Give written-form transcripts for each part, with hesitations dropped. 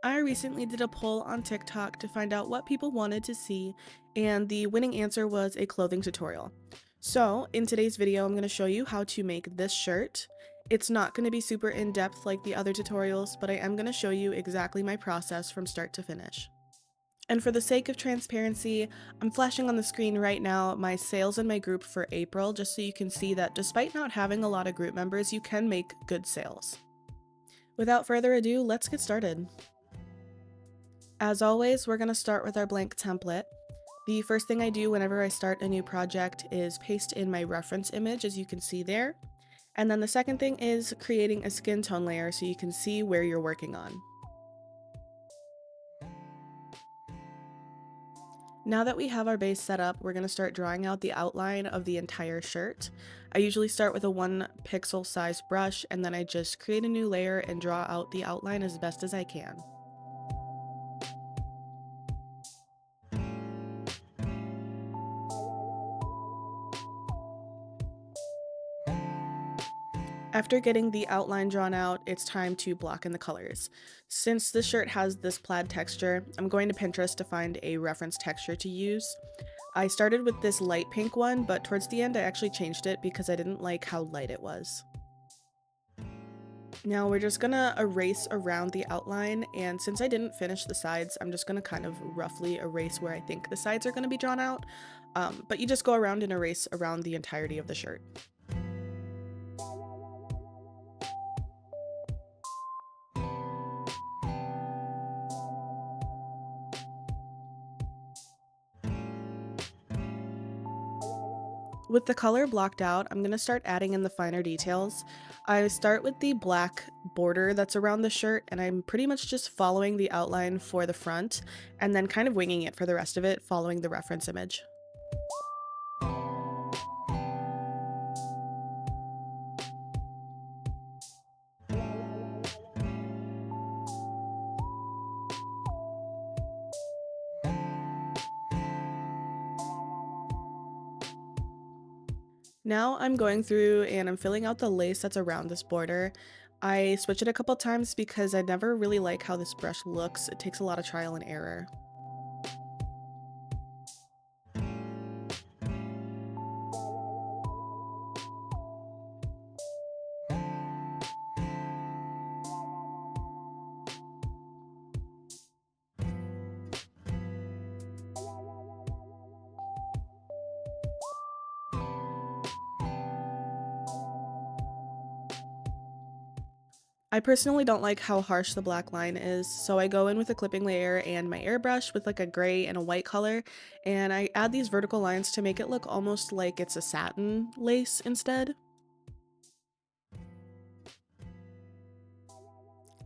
I recently did a poll on TikTok to find out what people wanted to see, and the winning answer was a clothing tutorial. So, in today's video, I'm going to show you how to make this shirt. It's not going to be super in-depth like the other tutorials, but I am going to show you exactly my process from start to finish. And for the sake of transparency, I'm flashing on the screen right now my sales in my group for April, just so you can see that despite not having a lot of group members, you can make good sales. Without further ado, let's get started. As always, we're going to start with our blank template. The first thing I do whenever I start a new project is paste in my reference image, as you can see there. And then the second thing is creating a skin tone layer so you can see where you're working on. Now that we have our base set up, we're going to start drawing out the outline of the entire shirt. I usually start with a 1 pixel size brush, and then I just create a new layer and draw out the outline as best as I can. After getting the outline drawn out, it's time to block in the colors. Since this shirt has this plaid texture, I'm going to Pinterest to find a reference texture to use. I started with this light pink one, but towards the end I actually changed it because I didn't like how light it was. Now we're just gonna erase around the outline, and since I didn't finish the sides, I'm just gonna kind of roughly erase where I think the sides are gonna be drawn out, but you just go around and erase around the entirety of the shirt. With the color blocked out, I'm going to start adding in the finer details. I start with the black border that's around the shirt, and I'm pretty much just following the outline for the front, and then kind of winging it for the rest of it, following the reference image. Now I'm going through and I'm filling out the lace that's around this border. I switch it a couple times because I never really like how this brush looks. It takes a lot of trial and error. I personally don't like how harsh the black line is, so I go in with a clipping layer and my airbrush with like a gray and a white color, and I add these vertical lines to make it look almost like it's a satin lace instead.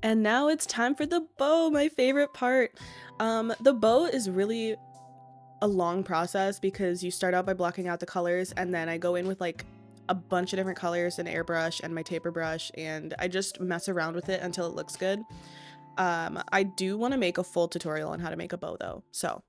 And now it's time for the bow, my favorite part. The bow is really a long process because you start out by blocking out the colors, and then I go in with like a bunch of different colors and airbrush and my taper brush, and I just mess around with it until it looks good. I do want to make a full tutorial on how to make a bow though, so.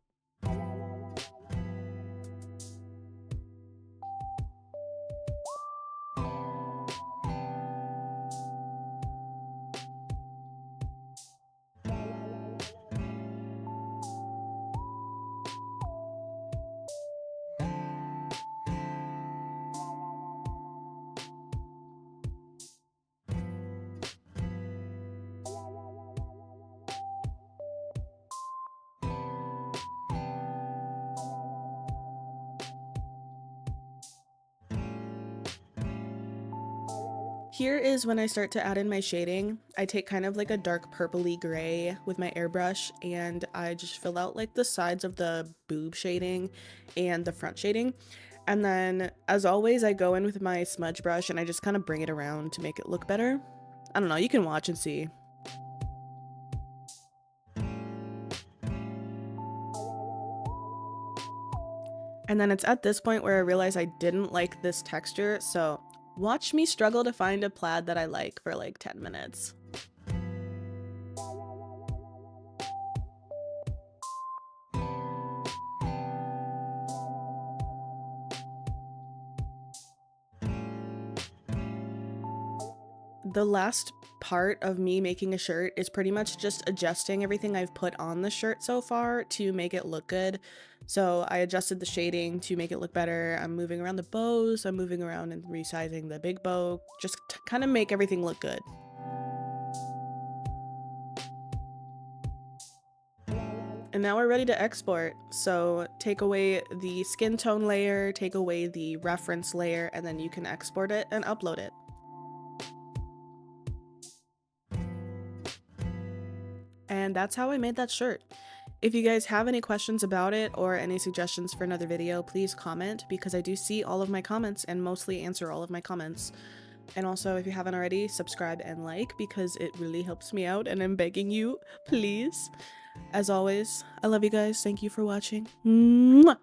Here is when I start to add in my shading. I take kind of like a dark purpley gray with my airbrush, and I just fill out like the sides of the boob shading and the front shading. And then, as always, I go in with my smudge brush and I just kind of bring it around to make it look better. I don't know, you can watch and see. And then it's at this point where I realize I didn't like this texture, so watch me struggle to find a plaid that I like for like 10 minutes. The last part of me making a shirt is pretty much just adjusting everything I've put on the shirt so far to make it look good. So I adjusted the shading to make it look better. I'm moving around the bows, I'm moving around and resizing the big bow, just to kind of make everything look good. And now we're ready to export. So take away the skin tone layer, take away the reference layer, and then you can export it and upload it. And that's how I made that shirt. If you guys have any questions about it or any suggestions for another video, please comment, because I do see all of my comments and mostly answer all of my comments. And also, if you haven't already, subscribe and like, because it really helps me out and I'm begging you, please. As always, I love you guys. Thank you for watching. Mwah!